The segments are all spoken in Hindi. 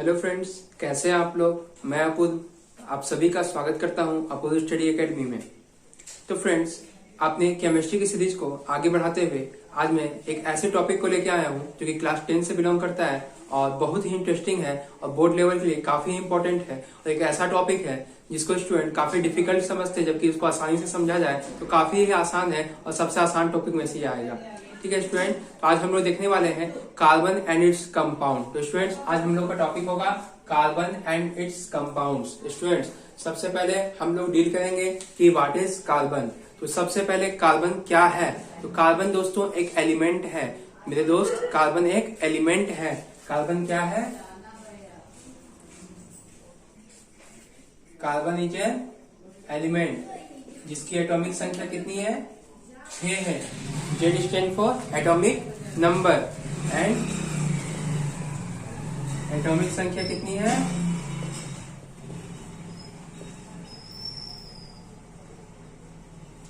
हेलो फ्रेंड्स, कैसे हैं आप लोग। मैं अपुल आप सभी का स्वागत करता हूं अपुल स्टडी एकेडमी में। तो फ्रेंड्स, आपने केमिस्ट्री की सीरीज को आगे बढ़ाते हुए आज मैं एक ऐसे टॉपिक को लेकर आया हूं जो कि क्लास 10 से बिलोंग करता है और बहुत ही इंटरेस्टिंग है और बोर्ड लेवल के लिए काफी इंपॉर्टेंट है। और एक ऐसा टॉपिक है जिसको स्टूडेंट काफी डिफिकल्ट समझते हैं, जबकि उसको आसानी से समझा जाए तो काफी ही आसान है और सबसे आसान टॉपिक में से ही आएगा। ठीक है स्टूडेंट, तो आज हम लोग देखने वाले हैं कार्बन एंड इट्स कंपाउंड। तो स्टूडेंट्स, आज हम लोग का टॉपिक होगा carbon and it's compounds. Students, सबसे पहले हम लोग डील करेंगे कि व्हाट इज कार्बन। तो सबसे पहले कार्बन क्या है। तो कार्बन दोस्तों एक एलिमेंट है मेरे दोस्त, कार्बन एक एलिमेंट है। कार्बन क्या है? कार्बन इज ए एलिमेंट जिसकी एटॉमिक संख्या कितनी है? 6 है। Z stand for atomic number and atomic संख्या कितनी है?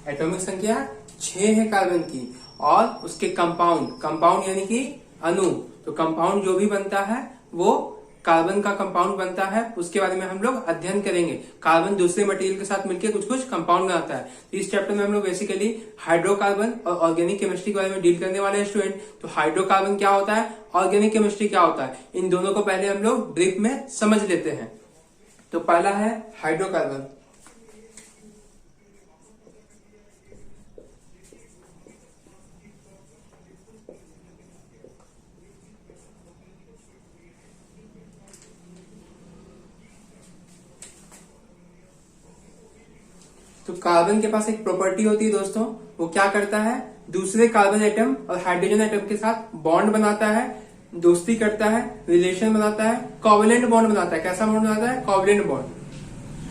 एटॉमिक संख्या 6 है कार्बन की। और उसके कंपाउंड यानी कि अणु। तो कंपाउंड जो भी बनता है वो कार्बन का कंपाउंड बनता है, उसके बारे में हम लोग अध्ययन करेंगे। कार्बन दूसरे मटेरियल के साथ मिलकर कुछ कुछ कंपाउंड बनाता है। तो इस चैप्टर में हम लोग बेसिकली हाइड्रोकार्बन और ऑर्गेनिक केमिस्ट्री के बारे में डील करने वाले हैं स्टूडेंट। तो हाइड्रोकार्बन क्या होता है, ऑर्गेनिक केमिस्ट्री क्या होता है, इन दोनों को पहले हम लोग ब्रीफ में समझ लेते हैं। तो पहला है हाइड्रोकार्बन। तो कार्बन के पास एक प्रॉपर्टी होती है दोस्तों, वो क्या करता है, दूसरे कार्बन एटम और हाइड्रोजन एटम के साथ बॉन्ड बनाता है, दोस्ती करता है, रिलेशन बनाता है, कोवलेंट बॉन्ड बनाता है। कैसा बॉन्ड बनाता है? Covalent bond.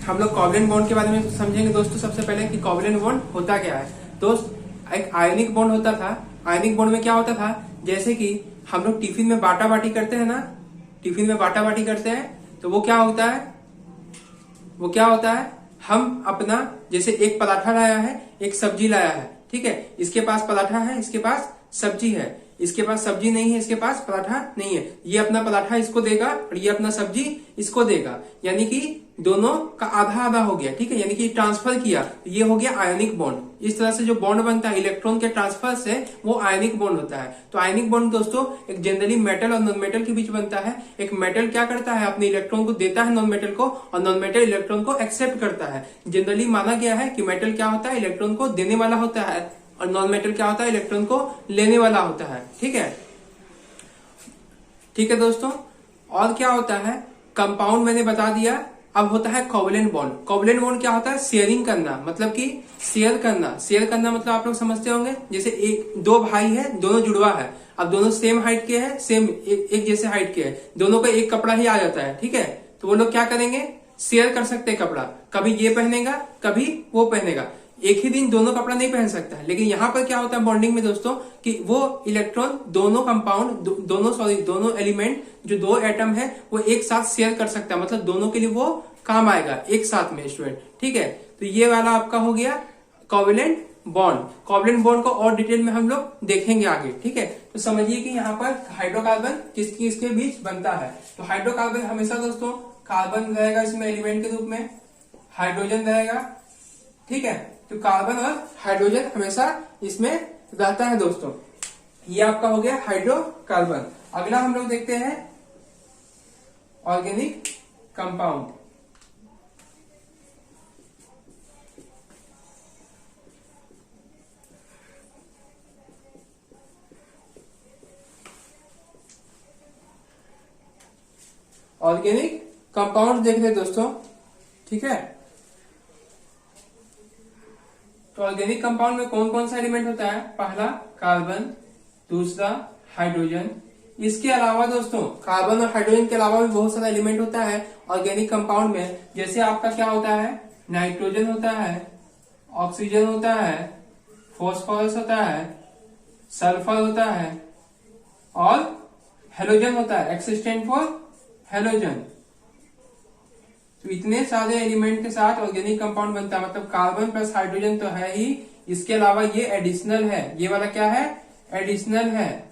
हम लोग कोवलेंट बॉन्ड के बारे में समझेंगे दोस्तों। सबसे पहले कि कोवलेंट बॉन्ड होता क्या है। दोस्त, एक आयनिक बॉन्ड होता था। आयनिक बॉन्ड में क्या होता था, जैसे कि हम लोग टिफिन में बाटा बाटी करते हैं ना, टिफिन में बाटा बाटी करते हैं तो वो क्या होता है, हम अपना जैसे एक पराठा लाया है, एक सब्जी लाया है, ठीक है। इसके पास पराठा है, इसके पास सब्जी है। इसके पास सब्जी नहीं है, इसके पास पराठा नहीं है। ये अपना पराठा इसको देगा और ये अपना सब्जी इसको देगा, यानी कि दोनों का आधा आधा हो गया, ठीक है। यानी कि ट्रांसफर किया, ये हो गया आयनिक बॉन्ड। इस तरह से जो बॉन्ड बनता है इलेक्ट्रॉन के ट्रांसफर से, वो आयनिक बॉन्ड होता है। तो आयनिक बॉन्ड दोस्तों एक जनरली मेटल और नॉन मेटल के बीच बनता है। एक मेटल क्या करता है, अपने इलेक्ट्रॉन को देता है नॉन मेटल को, और नॉन मेटल इलेक्ट्रॉन को एक्सेप्ट करता है। जनरली माना गया है कि मेटल क्या होता है, इलेक्ट्रॉन को देने वाला होता है, और नॉन मेटल क्या होता है, इलेक्ट्रॉन को लेने वाला होता है। ठीक है दोस्तों। और क्या होता है, कंपाउंड मैंने बता दिया। अब होता है कोवलेंट बॉन्ड। कोवलेंट बॉन्ड क्या होता है, शेयरिंग करना, मतलब कि शेयर करना मतलब आप लोग समझते होंगे, जैसे दो भाई है, दोनों जुड़वा है। अब दोनों सेम हाइट के हैं, सेम एक जैसे हाइट के हैं, दोनों को एक कपड़ा ही आ जाता है, ठीक है। तो वो लोग क्या करेंगे, शेयर कर सकते हैं कपड़ा। कभी ये पहनेगा, कभी वो पहनेगा। एक ही दिन दोनों कपड़ा नहीं पहन सकता है। लेकिन यहाँ पर क्या होता है बॉन्डिंग में दोस्तों, कि वो इलेक्ट्रॉन दोनों एलिमेंट जो दो एटम है वो एक साथ शेयर कर सकता है, मतलब दोनों के लिए वो काम आएगा एक साथ में स्टूडेंट। ठीक है, तो ये वाला आपका हो गया कोवलेंट बॉन्ड। कोवलेंट बॉन्ड को और डिटेल में हम लोग देखेंगे आगे, ठीक है। तो समझिए कि यहाँ पर हाइड्रोकार्बन किसके बीच बनता है। तो हाइड्रोकार्बन हमेशा दोस्तों कार्बन रहेगा इसमें एलिमेंट के रूप में, हाइड्रोजन रहेगा, ठीक है। तो कार्बन और हाइड्रोजन हमेशा इसमें रहता है दोस्तों। ये आपका हो गया हाइड्रोकार्बन। अगला हम लोग देखते हैं ऑर्गेनिक कंपाउंड। ऑर्गेनिक कंपाउंड देख रहे दोस्तों, ठीक है। तो ऑर्गेनिक कंपाउंड में कौन कौन सा एलिमेंट होता है, पहला कार्बन, दूसरा हाइड्रोजन। इसके अलावा दोस्तों कार्बन और हाइड्रोजन के अलावा भी बहुत सारा एलिमेंट होता है ऑर्गेनिक कंपाउंड में। जैसे आपका क्या होता है, नाइट्रोजन होता है, ऑक्सीजन होता है, फॉस्फोरस होता है, सल्फर होता है और हेलोजन होता है। X stand for halogen. तो इतने सारे एलिमेंट के साथ ऑर्गेनिक कंपाउंड बनता है, मतलब कार्बन प्लस हाइड्रोजन तो है ही, इसके अलावा ये एडिशनल है। ये वाला क्या है, एडिशनल है।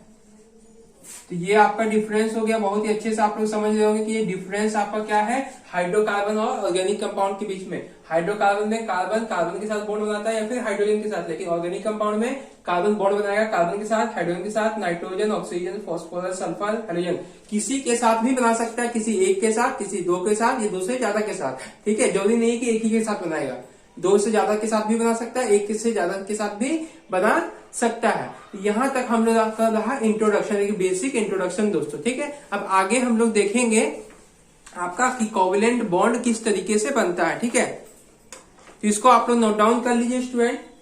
तो ये आपका डिफरेंस हो गया। बहुत ही अच्छे से आप लोग समझ रहे होंगे कि ये डिफरेंस आपका क्या है हाइड्रोकार्बन और ऑर्गेनिक कंपाउंड के बीच में। हाइड्रोकार्बन में कार्बन कार्बन के साथ बॉन्ड बनाता है या फिर हाइड्रोजन के साथ, लेकिन ऑर्गेनिक कंपाउंड में कार्बन बॉन्ड बनाएगा कार्बन के साथ, हाइड्रोजन के साथ, nitrogen, oxygen, phosphorus, sulphur, hydrogen किसी के साथ भी बना सकता है, किसी एक के साथ, किसी दो के साथ, या दो से ज्यादा के साथ। ठीक है, जरूरी नहीं कि एक ही के साथ बनाएगा, दो से ज्यादा के साथ भी बना सकता है, एक से ज्यादा के साथ भी बना सकता है। यहां तक हम लोग कर रहा इंट्रोडक्शन, एक बेसिक इंट्रोडक्शन दोस्तों। ठीक है, अब आगे हम लोग देखेंगे आपका कि कोवेलेंट बॉन्ड किस तरीके से बनता है। ठीक है, तो इसको आप लोग नोट डाउन कर लीजिए स्टूडेंट।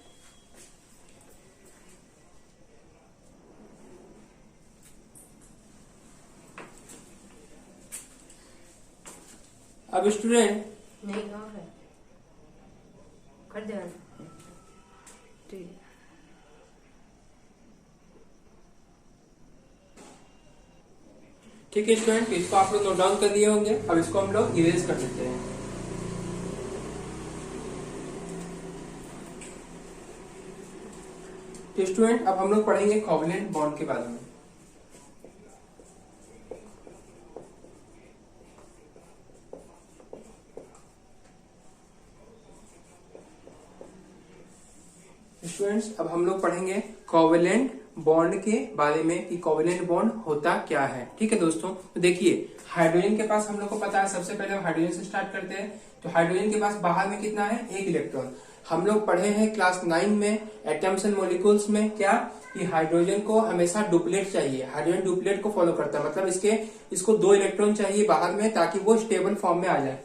अब स्टूडेंट नहीं और है कर देना। ठीक है, ठीक है स्टूडेंट, इसको आप लोग नोट डाउन कर लिए होंगे। अब इसको हम लोग इरेज कर सकते हैं। तो स्टूडेंट अब हम लोग पढ़ेंगे कोवेलेंट बॉन्ड के बारे में। स्टूडेंट्स अब हम लोग पढ़ेंगे कोवेलेंट बॉन्ड के बारे में कि कोवेलेंट बॉन्ड होता क्या है। ठीक है दोस्तों, तो देखिए हाइड्रोजन के पास हम लोग को पता है, सबसे पहले हम हाइड्रोजन से स्टार्ट करते हैं। तो हाइड्रोजन के पास बाहर में कितना है, एक इलेक्ट्रॉन। हम लोग पढ़े हैं क्लास 9 में एटम्स एंड मॉलिक्यूल्स में क्या कि हाइड्रोजन को हमेशा डुप्लेट चाहिए। हाइड्रोजन डुप्लेट को फॉलो करता है, मतलब इसको 2 इलेक्ट्रॉन चाहिए बाहर में ताकि वो स्टेबल फॉर्म में आ जाए।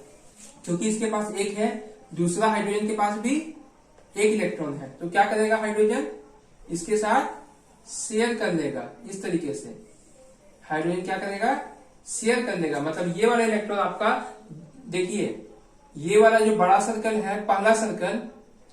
क्योंकि इसके पास एक है, दूसरा हाइड्रोजन के पास भी एक इलेक्ट्रॉन है, तो क्या करेगा हाइड्रोजन इसके साथ शेयर कर लेगा। इस तरीके से हाइड्रोजन क्या करेगा, शेयर कर लेगा। मतलब ये वाला इलेक्ट्रॉन आपका देखिए, ये वाला जो बड़ा सर्कल है, पहला सर्कल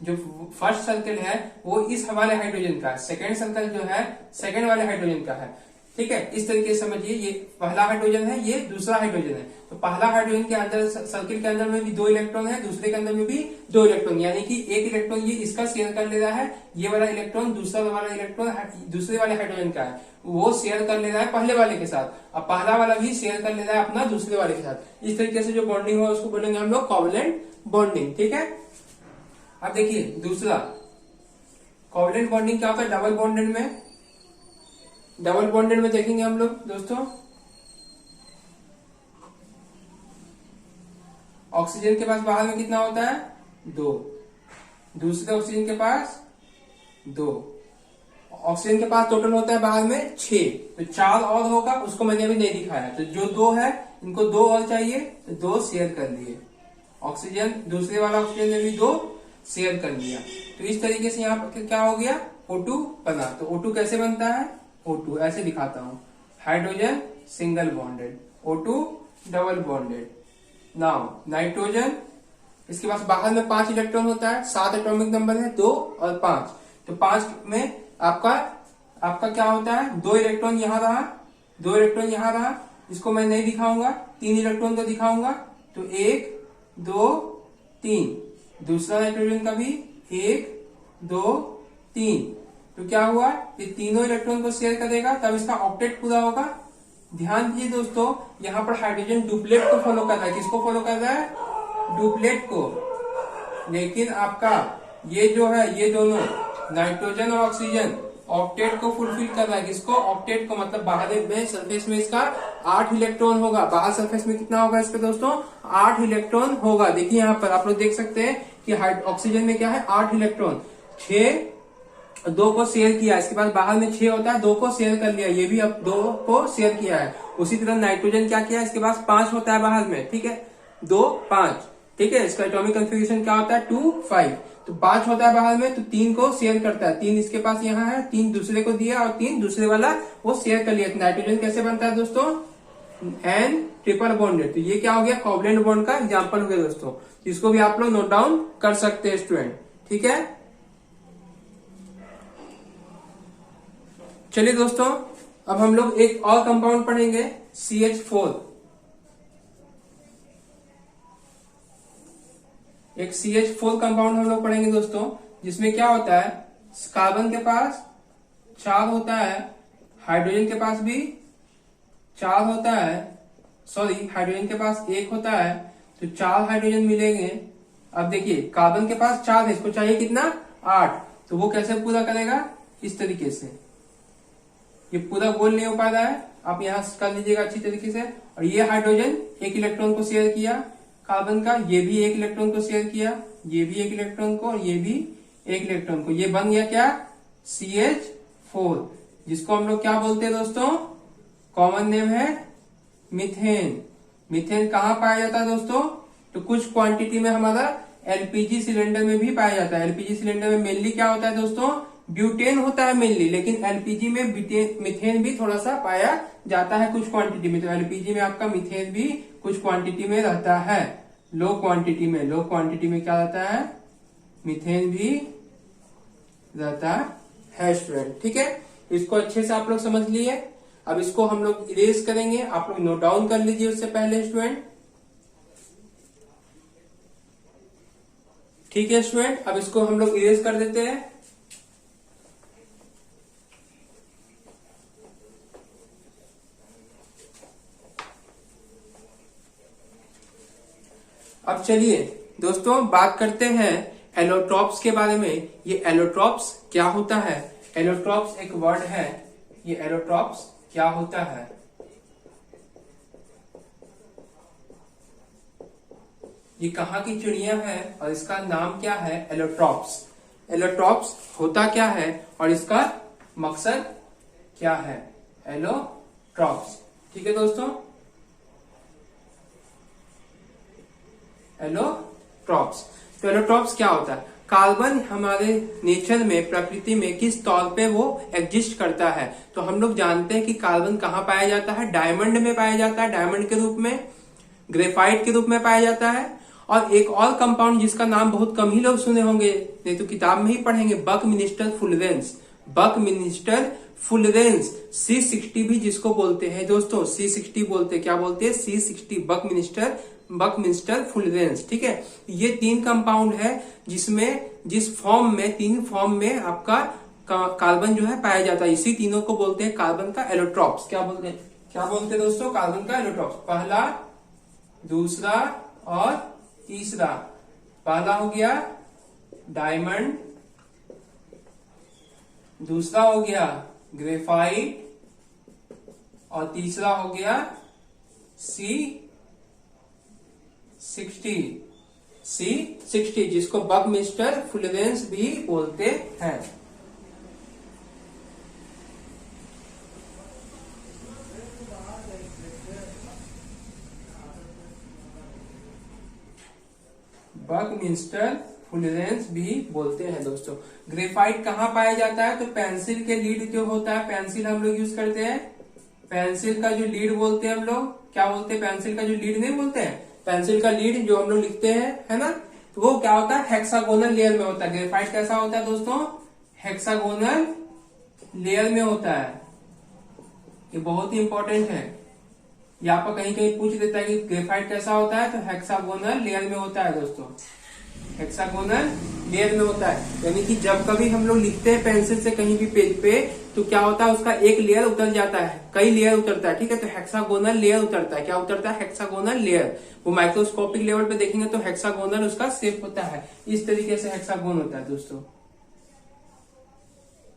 जो फर्स्ट सर्कल है वो इस वाले हाइड्रोजन का है, सेकेंड सर्कल जो है सेकेंड वाले हाइड्रोजन का है। ठीक है, इस तरीके से समझिए, ये पहला हाइड्रोजन है, ये दूसरा हाइड्रोजन है। तो पहला हाइड्रोजन के अंदर सर्किल के अंदर में भी 2 इलेक्ट्रॉन है, दूसरे के अंदर में भी 2 इलेक्ट्रॉन, यानी कि एक इलेक्ट्रॉन ये इसका शेयर कर ले रहा है, ये वाला इलेक्ट्रॉन दूसरा वाला इलेक्ट्रॉन दूसरे वाले हाइड्रोजन का है, वो शेयर कर ले रहा है पहले वाले के साथ, अब पहला वाला भी शेयर कर ले रहा है अपना दूसरे वाले के साथ। इस तरीके से जो बॉन्डिंग हो उसको बोलेंगे हम लोग कोवेलेंट बॉन्डिंग। ठीक है, अब देखिए दूसरा कोवेलेंट बॉन्डिंग क्या होता है डबल बॉन्डेड में। डबल बॉन्डेड में देखेंगे हम लोग दोस्तों, ऑक्सीजन के पास बाहर में कितना होता है, 2, दूसरे ऑक्सीजन के पास 2, ऑक्सीजन के पास टोटल होता है बाहर में 6, तो 4 और होगा, उसको मैंने अभी नहीं दिखाया। तो जो 2 है इनको 2 और चाहिए, तो 2 शेयर कर दिए। ऑक्सीजन दूसरे वाला ऑक्सीजन ने भी 2 शेयर कर लिया। तो इस तरीके से यहाँ पर क्या हो गया, O2 बना। तो O2 कैसे बनता है, O2 ऐसे दिखाता हूं, hydrogen single bonded, O2 double bonded. Now nitrogen, इसके पास बाहर में 5 इलेक्ट्रॉन होता है, 7 एटॉमिक नंबर है, 2 और 5। तो 5 में आपका क्या होता है, 2 इलेक्ट्रॉन यहाँ रहा, 2 इलेक्ट्रॉन यहाँ रहा, इसको मैं नहीं दिखाऊंगा, 3 इलेक्ट्रॉन को दिखाऊंगा। तो 1 2 3, दूसरा नाइट्रोजन का भी 1 2 3। तो क्या हुआ, ये तीनों इलेक्ट्रॉन को शेयर करेगा, तब इसका ऑक्टेट पूरा होगा। ध्यान दीजिए दोस्तों, यहाँ पर हाइड्रोजन डुप्लेट को फॉलो कर रहा है, किसको फॉलो कर रहा है, डुप्लेट को। लेकिन आपका ये जो है, ये दोनों नाइट्रोजन और ऑक्सीजन ऑक्टेट को फुलफिल कर रहा है, किसको, ऑक्टेट को। मतलब बाहर में सरफेस में इसका 8 इलेक्ट्रॉन होगा, बाहर सरफेस में कितना होगा इसका दोस्तों, 8 इलेक्ट्रॉन होगा। देखिए यहाँ पर आप लोग देख सकते हैं कि ऑक्सीजन में क्या है, 8 इलेक्ट्रॉन, 2 को शेयर किया, इसके बाद बाहर में 6 होता है, 2 को शेयर कर लिया, ये भी अब 2 को शेयर किया है। उसी तरह नाइट्रोजन क्या किया, इसके पास 5 होता है बाहर में, ठीक है, 2 5, ठीक है, इसका एटॉमिक कन्फिग्रेशन क्या होता है, 2 5। तो 5 होता है बाहर में, तो 3 को शेयर करता है, 3 इसके पास यहाँ है, 3 दूसरे को दिया और 3 दूसरे वाला वो शेयर कर लिया। नाइट्रोजन कैसे बनता है दोस्तों, N ट्रिपल बॉन्डेड। तो ये क्या हो गया, कोवेलेंट बॉन्ड का एग्जाम्पल हो गया दोस्तों, इसको भी आप लोग नोट डाउन कर सकते हैं स्टूडेंट। ठीक है, चलिए दोस्तों अब हम लोग एक और कंपाउंड पढ़ेंगे, CH4। एक CH4 कंपाउंड हम लोग पढ़ेंगे दोस्तों, जिसमें क्या होता है, कार्बन के पास 4 होता है, हाइड्रोजन के पास भी 4 होता है, सॉरी हाइड्रोजन के पास 1 होता है, तो 4 हाइड्रोजन मिलेंगे। अब देखिए कार्बन के पास 4 है, इसको चाहिए कितना 8, तो वो कैसे पूरा करेगा, इस तरीके से। ये पूरा गोल नहीं हो पा रहा है, आप यहां कर लीजिएगा अच्छी तरीके से। और ये हाइड्रोजन एक इलेक्ट्रॉन को शेयर किया कार्बन का, ये भी एक इलेक्ट्रॉन को शेयर किया, ये भी एक इलेक्ट्रॉन को, और ये भी एक इलेक्ट्रॉन को। ये बन गया क्या, CH4, जिसको हम लोग क्या बोलते हैं दोस्तों, कॉमन नेम है मीथेन। मीथेन कहाँ पाया जाता है दोस्तों, तो कुछ क्वांटिटी में हमारा LPG सिलेंडर में भी पाया जाता है। LPG सिलेंडर में मेनली क्या होता है दोस्तों, ब्यूटेन होता है मेनली, लेकिन LPG में मीथेन भी थोड़ा सा पाया जाता है कुछ क्वांटिटी में। तो LPG में आपका मीथेन भी कुछ क्वांटिटी में रहता है, लो क्वांटिटी में क्या रहता है, मीथेन भी रहता है स्टूडेंट। ठीक है, इसको अच्छे से आप लोग समझ लिए। अब इसको हम लोग इरेज करेंगे, आप लोग नोट डाउन कर लीजिए उससे पहले स्टूडेंट। ठीक है स्टूडेंट, अब इसको हम लोग इरेज कर देते हैं। अब चलिए दोस्तों बात करते हैं एलोट्रॉप्स के बारे में। ये एलोट्रॉप्स क्या होता है, एलोट्रॉप्स एक वर्ड है, ये एलोट्रॉप्स क्या होता है। ये कहाँ की चिड़िया है और इसका नाम क्या है, एलोट्रॉप्स। एलोट्रॉप्स होता क्या है और इसका मकसद क्या है, एलोट्रॉप्स। ठीक है दोस्तों, एलोट्रॉप्स। तो एलोट्रॉप्स क्या होता है, कार्बन हमारे नेचर में, प्रकृति में किस तौर पे वो एग्जिस्ट करता है। तो हम लोग जानते हैं कि कार्बन कहाँ पाया जाता है, डायमंड में पाया जाता है, डायमंड के रूप में, ग्रेफाइट के रूप में पाया जाता है। और एक और कंपाउंड जिसका नाम बहुत कम ही लोग सुने होंगे, नहीं तो किताब में ही पढ़ेंगे, बकमिनिस्टर फुलरेंस। बकमिनिस्टर फुलरेंस, C60 भी जिसको बोलते हैं दोस्तों, C60 बोलते हैं, क्या बोलते हैं, C60, बकमिनिस्टर फुलरेंस। ठीक है, ये 3 कंपाउंड है जिसमें, जिस फॉर्म में, 3 फॉर्म में आपका कार्बन जो है पाया जाता है। इसी तीनों को बोलते हैं कार्बन का एलोट्रॉप्स। क्या बोलते हैं दोस्तों, कार्बन का एलोट्रॉप्स। पहला, दूसरा और तीसरा। पहला हो गया डायमंड, दूसरा हो गया ग्रेफाइट, और तीसरा हो गया C60, जिसको बकमिनिस्टर फुलरेंस भी बोलते हैं। बकमिनिस्टर फुलरेंस भी बोलते हैं दोस्तों। ग्रेफाइट कहाँ पाया जाता है, तो पेंसिल के लीड जो होता है, पेंसिल हम लोग यूज करते हैं, पेंसिल का जो लीड बोलते हैं हम लोग, क्या बोलते हैं, पेंसिल का जो लीड नहीं बोलते हैं, पेंसिल का लीड जो हम लोग लिखते हैं, है ना, तो वो क्या होता है, हेक्सागोनल लेयर में होता है। ग्रेफाइट कैसा होता है दोस्तों, हेक्सागोनल लेयर में होता है। ये बहुत ही इंपॉर्टेंट है, ये आपको कहीं कहीं पूछ देता है कि ग्रेफाइट कैसा होता है, तो हेक्सागोनल लेयर में होता है दोस्तों, हेक्सागोनल लेयर में होता है। यानी कि जब कभी हम लोग लिखते हैं पेंसिल से कहीं भी पेज पे, तो क्या होता है, उसका एक लेयर उतर जाता है, कई लेयर उतरता है। ठीक है, तो हेक्सागोनल लेयर उतरता है। क्या उतरता है, हेक्सागोनल लेयर। वो माइक्रोस्कोपिक लेवल पे देखेंगे तो हेक्सागोनल उसका शेप होता है। इस तरीके से हेक्सागोन होता है दोस्तों,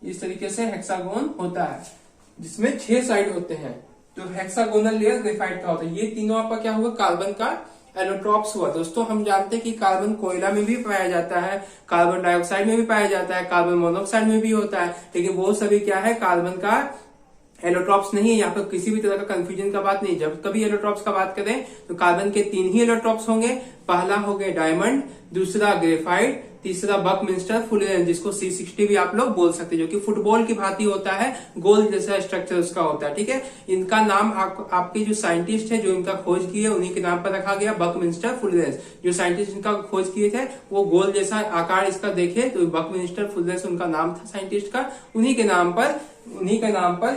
इस तरीके से हेक्सागोन होता है, जिसमें 6 साइड होते हैं। तो हेक्सागोनल लेयर ग्रेफाइट का होता है। ये तीनों आपका क्या हुआ, कार्बन का एलोट्रॉप्स हुआ। दोस्तों हम जानते हैं कि कार्बन कोयला में भी पाया जाता है, कार्बन डाइऑक्साइड में भी पाया जाता है, कार्बन मोनोऑक्साइड में भी होता है, लेकिन वो सभी क्या है, कार्बन का एलोट्रॉप्स नहीं है। यहाँ पर किसी भी तरह का कंफ्यूजन का बात नहीं। जब कभी एलोट्रॉप्स का बात करें तो कार्बन के 3 ही एलोट्रॉप्स होंगे। पहला हो गया डायमंड, दूसरा ग्रेफाइट, तीसरा बकमिनिस्टर फुलरेंस, जिसको C60 भी आप लोग बोल सकते हैं, जो कि फुटबॉल की भांति होता है, गोल जैसा स्ट्रक्चर उसका होता है। ठीक है, इनका नाम आपके जो साइंटिस्ट है जो इनका खोज किए उन्हीं के नाम पर रखा गया, बकमिनिस्टर फुलरेंस। जो साइंटिस्ट इनका खोज किए थे वो गोल जैसा आकार इसका देखे तो बकमिनिस्टर फुलरेंस उनका नाम था साइंटिस्ट का। उन्हीं के नाम पर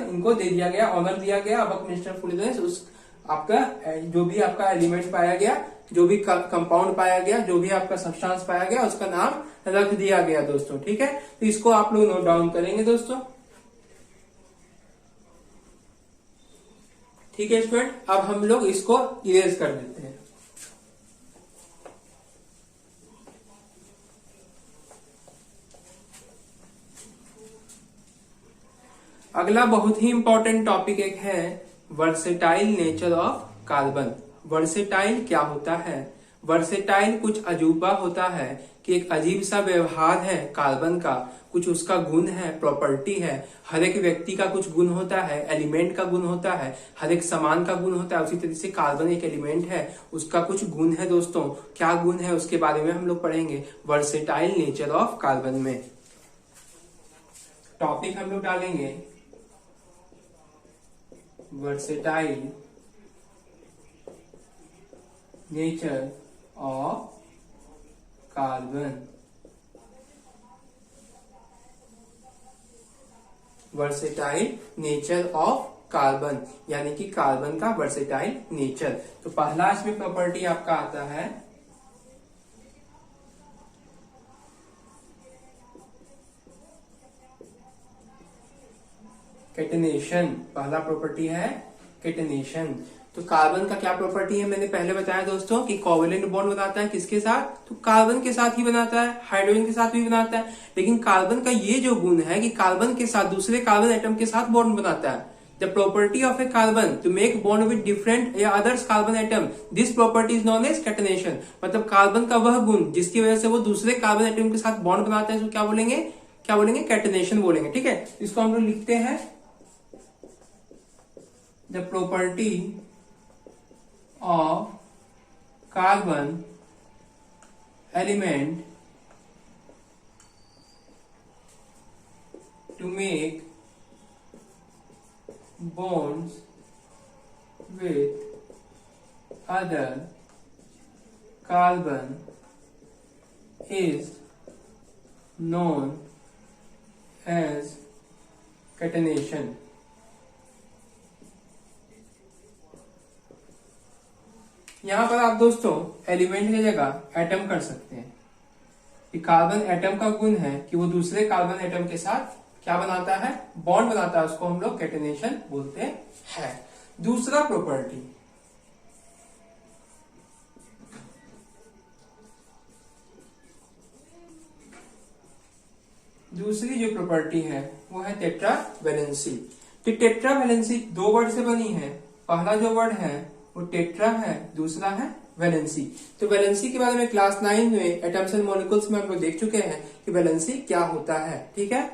इनको दे दिया गया, ऑनर दिया गया बकमिनिस्टर फुलरेंस। उस आपका जो भी आपका एलिमेंट पाया गया, जो भी कंपाउंड पाया गया, जो भी आपका सब्सटेंस पाया गया, उसका नाम रख दिया गया दोस्तों। ठीक है, तो इसको आप लोग नोट डाउन करेंगे दोस्तों। ठीक है स्टूडेंट, अब हम लोग इसको इरेज कर देते हैं। अगला बहुत ही इंपॉर्टेंट टॉपिक एक है versatile nature of carbon. Versatile क्या होता है? वर्सेटाइल कुछ अजूबा होता है कि एक अजीब सा व्यवहार है कार्बन का, कुछ उसका गुण है, प्रॉपर्टी है। हर एक व्यक्ति का कुछ गुण होता है, एलिमेंट का गुण होता है, हर एक सामान का गुण होता है। उसी तरह से कार्बन एक एलिमेंट है, उसका कुछ गुण है दोस्तों। क्या गुण है उसके बारे में हम लोग पढ़ेंगे वर्सेटाइल नेचर ऑफ कार्बन में। टॉपिक हम लोग डालेंगे versatile nature of carbon. Versatile nature of carbon यानी कि कार्बन का वर्सेटाइल नेचर। तो पहला इसमें प्रॉपर्टी आपका आता है कैटेनेशन। पहला प्रॉपर्टी है कैटेनेशन। तो कार्बन का क्या प्रॉपर्टी है मैंने पहले बताया दोस्तों कि कोवेलेंट बॉन्ड बनाता है किसके साथ? तो कार्बन के साथ ही बनाता है, हाइड्रोजन के साथ भी बनाता है। लेकिन कार्बन का ये जो गुण है कि कार्बन के साथ दूसरे कार्बन एटम के साथ बॉन्ड बनाता है। The property of a carbon to make bond with different या others carbon atom, this property is known as catenation. मतलब कार्बन का वह गुण जिसकी वजह से वो दूसरे कार्बन एटम के साथ बॉन्ड बनाता है, इसको क्या बोलेंगे? क्या बोलेंगे? कैटेनेशन बोलेंगे। ठीक है, इसको हम लोग लिखते हैं the property of carbon element to make bonds with other carbon is known as catenation। यहां पर आप दोस्तों एलिमेंट की जगह एटम कर सकते हैं कि कार्बन एटम का गुण है कि वो दूसरे कार्बन एटम के साथ क्या बनाता है? बॉन्ड बनाता है। उसको हम लोग कैटेनेशन बोलते हैं। दूसरा प्रॉपर्टी, दूसरी जो प्रॉपर्टी है वो है टेट्रावैलेंसी। तो टेट्रावैलेंसी दो वर्ड से बनी है। पहला जो वर्ड है वो टेट्रा है, दूसरा है वैलेंसी। तो वैलेंसी के बारे में क्लास 9 में एटम्स एंड मॉलिक्यूल्स में हम लोग देख चुके हैं कि वैलेंसी क्या होता है। ठीक है,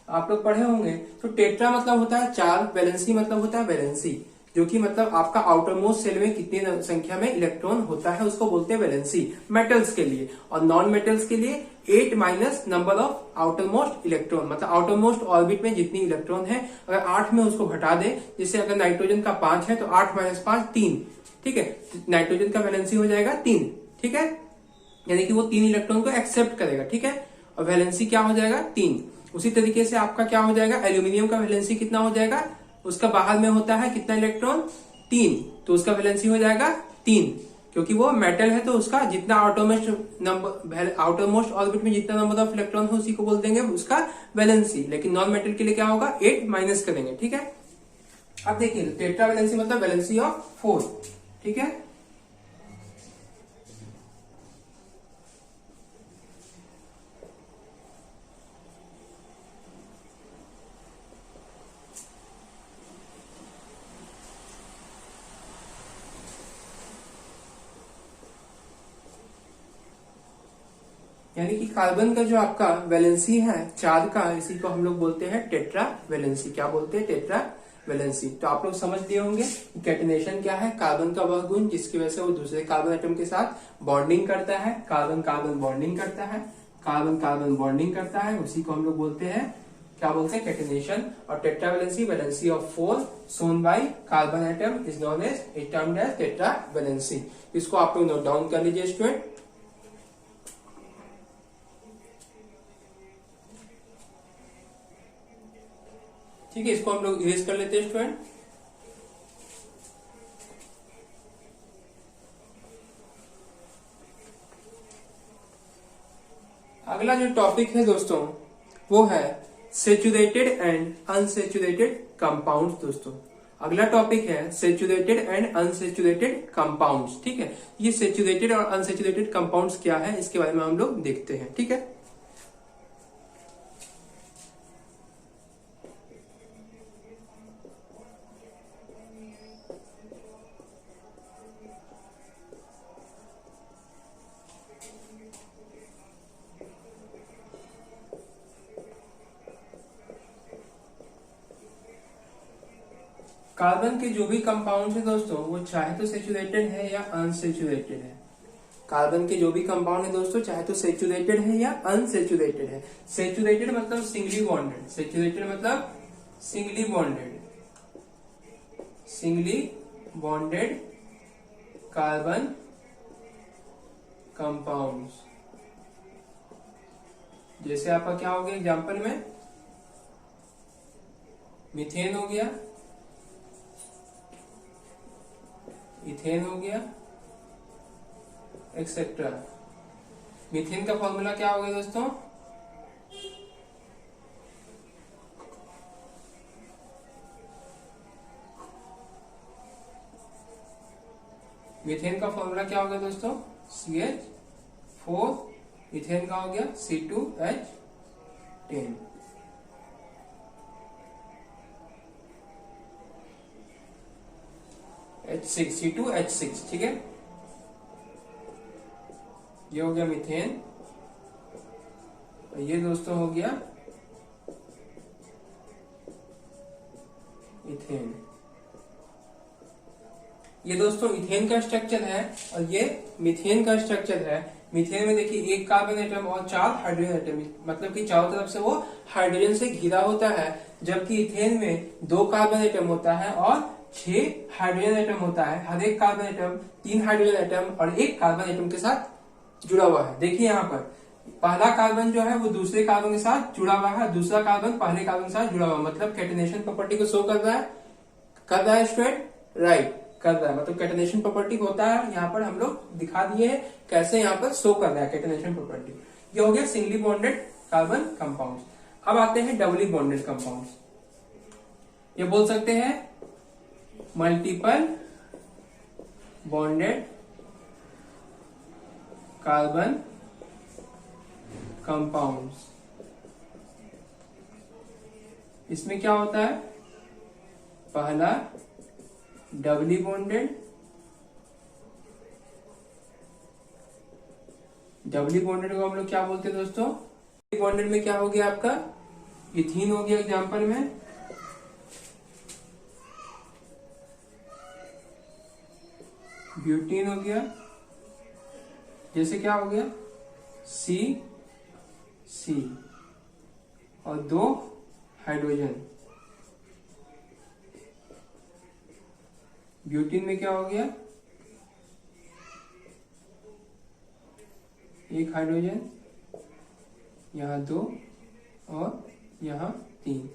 आप लोग पढ़े होंगे। तो टेट्रा मतलब होता है 4, वैलेंसी मतलब होता है वैलेंसी, जो कि मतलब आपका आउटर मोस्ट सेल में कितनी संख्या में इलेक्ट्रॉन होता है उसको बोलते हैं वैलेंसी मेटल्स के लिए। और नॉन मेटल्स के लिए 8 minus number of outer most electron, मतलब आउटर मोस्ट ऑर्बिट में जितनी इलेक्ट्रॉन है अगर 8 में उसको घटा दे, जैसे अगर नाइट्रोजन का 5 है तो 8 माइनस 5 3। ठीक है, नाइट्रोजन का वैलेंसी हो जाएगा 3। ठीक है, यानी कि वो 3 इलेक्ट्रॉन को एक्सेप्ट करेगा। ठीक है, और वैलेंसी क्या हो जाएगा? 3। उसी तरीके से आपका क्या हो जाएगा? एल्यूमिनियम का वैलेंसी कितना हो जाएगा? उसका बाहर में होता है कितना इलेक्ट्रॉन? 3, तो उसका वैलेंसी हो जाएगा 3, क्योंकि वो मेटल है। तो उसका जितना आउटर मोस्ट ऑर्बिट में जितना नंबर ऑफ इलेक्ट्रॉन हो उसी को बोल देंगे उसका वैलेंसी। लेकिन नॉन मेटल के लिए क्या होगा? 8 माइनस करेंगे। ठीक है, अब देखिए टेट्रा वैलेंसी मतलब वैलेंसी ऑफ 4। ठीक है, यानी कि कार्बन का जो आपका वैलेंसी है 4 का, इसी को हम लोग बोलते हैं टेट्रा वैलेंसी। क्या बोलते हैं? Tetra valency. तो आप लोग समझ लिए होंगे कि कैटेनेशन क्या है? कार्बन का वह गुण जिसकी वजह से वो दूसरे कार्बन एटम के साथ बॉन्डिंग करता है। कार्बन कार्बन बॉन्डिंग करता है, कार्बन कार्बन बॉन्डिंग करता है, उसी को हम लोग बोलते हैं, क्या बोलते हैं? कैटेनेशन। और tetra valency, valency of 4 shown by carbon atom is known as termed as tetra valency. इसको आप लोग नोट डाउन कर लीजिए स्टूडेंट। ठीक है, इसको हम लोग इरेज कर लेते हैं स्टूडेंट। अगला जो टॉपिक है दोस्तों वो है सेचुरेटेड एंड अनसेचुरेटेड कंपाउंड्स दोस्तों। अगला टॉपिक है सेचुरेटेड एंड अनसेचुरेटेड कंपाउंड्स। ठीक है, ये सेचुरेटेड और अनसेचुरेटेड कंपाउंड्स क्या है इसके बारे में हम लोग देखते हैं। ठीक है, कार्बन के जो भी कंपाउंड है दोस्तों वो चाहे तो सेचुरेटेड है या अनसेचुरेटेड है। कार्बन के जो भी कंपाउंड है दोस्तों चाहे तो सेचुरेटेड है या अनसेचुरेटेड है। सेचुरेटेड मतलब सिंगली बॉन्डेड, सेचुरेटेड मतलब singly bonded, singly bonded carbon compounds. जैसे आपका क्या हो गया एग्जांपल में, मीथेन हो गया, इथेन हो गया, एक्सेट्रा। मीथेन का फॉर्मूला क्या हो गया दोस्तों, मीथेन का फॉर्मूला क्या हो गया दोस्तों, CH4, इथेन का हो गया C2H10। H6, C2H6। ठीक है, ये हो गया मीथेन और ये दोस्तों हो गया इथेन। ये दोस्तों इथेन का स्ट्रक्चर है और ये मीथेन का स्ट्रक्चर है। मीथेन में देखिए एक कार्बन एटम और 4 हाइड्रोजन एटम, मतलब कि चारों तरफ से वो हाइड्रोजन से घिरा होता है, जबकि इथेन में 2 कार्बन एटम होता है और 6 हाइड्रोजन एटम होता है। हर एक कार्बन एटम 3 हाइड्रोजन एटम और एक कार्बन एटम के साथ जुड़ा हुआ है। देखिए यहाँ पर पहला कार्बन जो है वो दूसरे कार्बन के साथ जुड़ा हुआ है, दूसरा कार्बन पहले कार्बन के साथ जुड़ा हुआ है, मतलब कैटेनेशन प्रॉपर्टी को शो कर रहा है स्टूडेंट, राइट कर रहा है, मतलब कैटेनेशन प्रॉपर्टी होता है। यहाँ पर हम लोग दिखा दिए हैं कैसे यहाँ पर शो कर रहा है कैटेनेशन प्रॉपर्टी। ये हो गया सिंगली बॉन्डेड कार्बन कंपाउंड्स। अब आते हैं डबली बॉन्डेड कंपाउंड्स। ये बोल सकते हैं मल्टीपल बॉन्डेड कार्बन कंपाउंड्स। इसमें क्या होता है, पहला डबली बॉन्डेड, डबली बॉन्डेड को हम लोग क्या बोलते हैं दोस्तों, डबली बॉन्डेड में क्या हो गया आपका, इथीन हो गया एग्जांपल में, ब्यूटीन हो गया, जैसे क्या हो गया सी सी और 2 हाइड्रोजन। ब्यूटीन में क्या हो गया, 1 हाइड्रोजन, यहाँ 2 और यहाँ 3।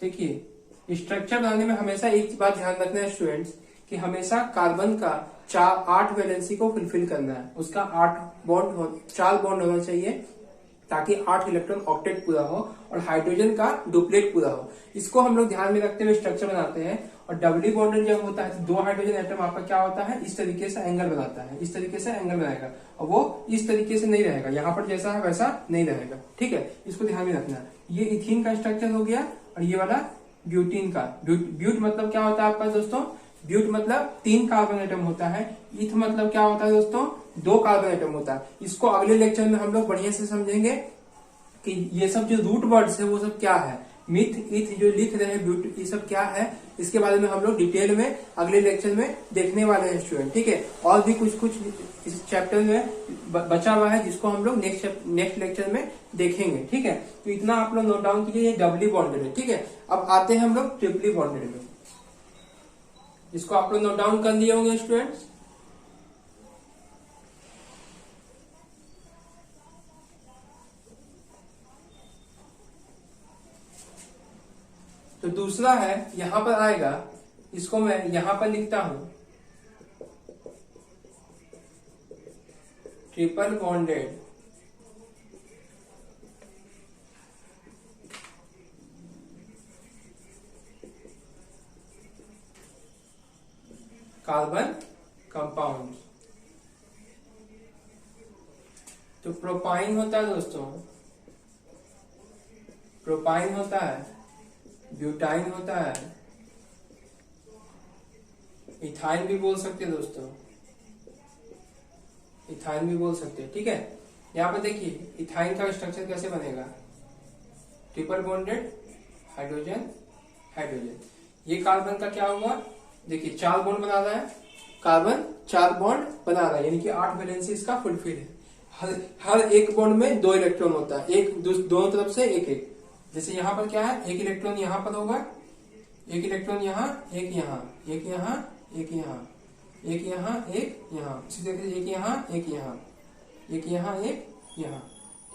देखिए स्ट्रक्चर बनाने में हमेशा एक बात ध्यान रखना है स्टूडेंट्स कि हमेशा कार्बन का 8 वैलेंसी को फुलफिल करना है, उसका 4 बॉन्ड होना चाहिए ताकि 8 इलेक्ट्रॉन ऑक्टेट पूरा हो और हाइड्रोजन का डुप्लेट पूरा हो। इसको हम लोग ध्यान में रखते हुए स्ट्रक्चर बनाते हैं। और डबली बॉन्डेड जब होता है तो 2 हाइड्रोजन एटम आपका क्या होता है, इस तरीके से एंगल बनाता है, इस तरीके से एंगल बनाएगा और वो इस तरीके से नहीं रहेगा, यहाँ पर जैसा है वैसा नहीं रहेगा। ठीक है, इसको ध्यान में रखना है। ये इथीन का स्ट्रक्चर हो गया और ये वाला ब्यूटीन का। ब्यूट मतलब क्या होता है आपका दोस्तों, ब्यूट मतलब 3 कार्बन एटम होता है। इथ मतलब क्या होता है दोस्तों, 2 कार्बन एटम होता है। इसको अगले लेक्चर में हम लोग बढ़िया से समझेंगे कि ये सब जो रूट वर्ड्स है वो सब क्या है, मिथ इथ जो लिख रहे हैं ब्यूट, ये सब क्या है, इसके बारे में हम लोग डिटेल में अगले लेक्चर में देखने वाले हैं स्टूडेंट। ठीक है, और भी कुछ इस चैप्टर में बचा हुआ है जिसको हम लोग नेक्स्ट लेक्चर में देखेंगे। ठीक है, तो इतना आप लोग नोट डाउन कीजिए, ये डबली बॉन्डेड है। ठीक है, अब आते हैं हम लोग ट्रिपली बॉन्डेड में। इसको आप लोग नोट डाउन कर लिए होंगे स्टूडेंट्स। तो दूसरा है यहां पर आएगा, इसको मैं यहां पर लिखता हूं ट्रिपल बॉन्डेड कार्बन कंपाउंड। तो प्रोपाइन होता है दोस्तों, प्रोपाइन होता है, ब्यूटाइन होता है, इथाइन भी बोल सकते हैं दोस्तों, इथाइन भी बोल सकते हैं। ठीक है, यहाँ पर देखिए इथाइन का स्ट्रक्चर कैसे बनेगा, ट्रिपल बॉन्डेड हाइड्रोजन हाइड्रोजन। ये कार्बन का क्या होगा, देखिए 4 बॉन्ड बना रहा है, कार्बन 4 बॉन्ड बना रहा है, यानी कि 8 वैलेंसी इसका फुलफिल है। हर एक बॉन्ड में 2 इलेक्ट्रॉन होता है, एक दोनों तरफ से एक एक। जैसे यहाँ पर क्या है, एक इलेक्ट्रॉन यहाँ पर होगा, एक इलेक्ट्रॉन यहाँ, एक यहाँ, एक यहाँ, एक यहाँ, एक यहाँ, एक यहाँ, इसी तरीके से एक यहाँ, एक यहाँ, एक यहाँ, एक यहाँ।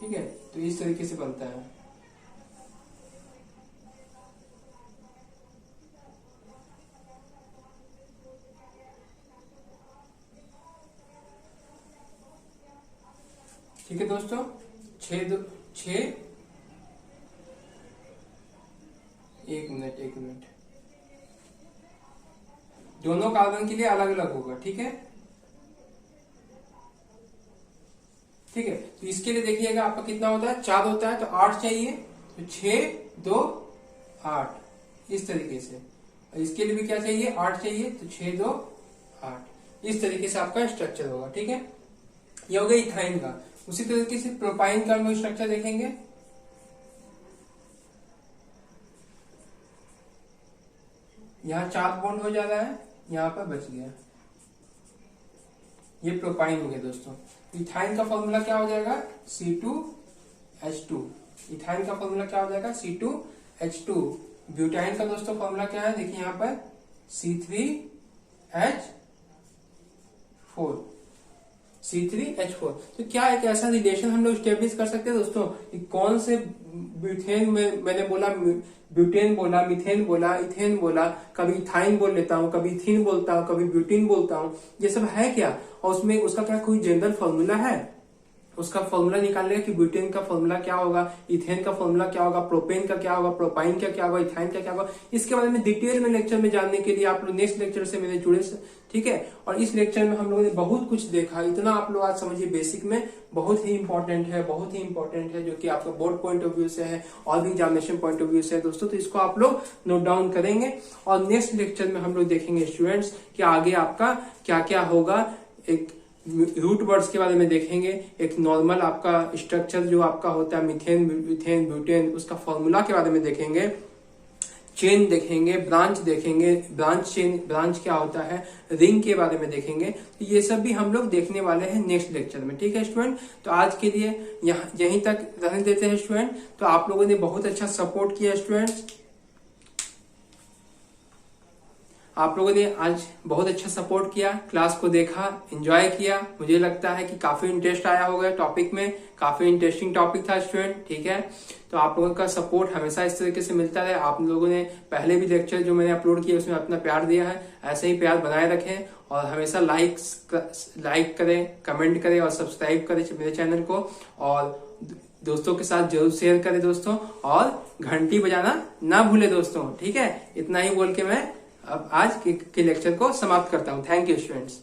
ठीक है, तो इस तरीके से बनता है। ठीक है दोस्तों, 6 एक मिनट, दोनों कार्बन के लिए अलग अलग होगा। ठीक है, ठीक है, तो इसके लिए देखिएगा आपका कितना होता है, 4 होता है तो 8 चाहिए, तो 6 2 8 इस तरीके से। और इसके लिए भी क्या चाहिए, 8 चाहिए, तो 6 2 8 इस तरीके से आपका स्ट्रक्चर होगा। ठीक है, ये हो गया इथाइन का। उसी तरीके से प्रोपाइन का हम लोग स्ट्रक्चर देखेंगे। यहाँ 4 बॉन्ड हो जा रहा है, यहाँ पर बच गया, ये प्रोपाइन हो गया दोस्तों। इथाइन का फॉर्मूला क्या हो जाएगा, C2H2। इथाइन का फॉर्मूला क्या हो जाएगा, C2H2। ब्यूटाइन का दोस्तों फॉर्मूला क्या है, देखिए यहाँ पर C3H4। C3H4। तो क्या एक ऐसा रिलेशन हम लोग स्टेब्लिश कर सकते हैं दोस्तों कि कौन से ब्यूटेन में, मैंने बोला ब्यूटेन बोला, मिथेन बोला, इथेन बोला, कभी इथाइन बोल लेता हूँ, कभी इथिन बोलता हूँ, कभी ब्यूटीन बोलता हूँ, ये सब है क्या, और उसमें उसका क्या कोई जनरल फॉर्मूला है, उसका फॉर्मूला निकालने का कि ब्यूटेन का फॉर्मूला क्या होगा, इथेन का फॉर्मूला क्या होगा, प्रोपेन का क्या होगा, प्रोपाइन का क्या होगा, इथाइन का क्या होगा। इसके बारे में डिटेल में लेक्चर में जानने के लिए आप लोग नेक्स्ट लेक्चर से मेरे जुड़े। ठीक है, और इस लेक्चर में हम लोगों ने बहुत कुछ देखा, इतना आप लोग आज समझिए बेसिक में बहुत ही इंपॉर्टेंट है, बहुत ही इंपॉर्टेंट है, जो कि आपका बोर्ड पॉइंट ऑफ व्यू से है और भी एग्जामिनेशन पॉइंट ऑफ व्यू से है दोस्तों। तो इसको आप लोग नोट डाउन करेंगे और नेक्स्ट लेक्चर में हम लोग देखेंगे स्टूडेंट्स कि आगे आपका क्या क्या होगा। एक रूट वर्ड्स के बारे में देखेंगे, एक नॉर्मल आपका स्ट्रक्चर जो आपका होता है मिथेन, इथेन, ब्यूटेन, उसका फॉर्मूला के बारे में देखेंगे, चेन देखेंगे, ब्रांच देखेंगे, ब्रांच चेन, ब्रांच क्या होता है, रिंग के बारे में देखेंगे। तो ये सब भी हम लोग देखने वाले हैं नेक्स्ट लेक्चर में। ठीक है स्टूडेंट, तो आज के लिए यहीं तक रहने देते हैं स्टूडेंट। तो आप लोगों ने बहुत अच्छा सपोर्ट किया स्टूडेंट्स, आप लोगों ने आज बहुत अच्छा सपोर्ट किया, क्लास को देखा, एंजॉय किया। मुझे लगता है कि काफी इंटरेस्ट आया होगा टॉपिक में, काफी इंटरेस्टिंग टॉपिक था स्टूडेंट। ठीक है, तो आप लोगों का सपोर्ट हमेशा इस तरीके से मिलता रहे। आप लोगों ने पहले भी लेक्चर जो मैंने अपलोड किया उसमें अपना प्यार दिया है, ऐसे ही प्यार बनाए रखें और हमेशा लाइक करें, कमेंट करें और सब्सक्राइब करें मेरे चैनल को, और दोस्तों के साथ जरूर शेयर करें दोस्तों, और घंटी बजाना ना भूले दोस्तों। ठीक है, इतना ही बोल के मैं अब आज के लेक्चर को समाप्त करता हूँ। Thank you students.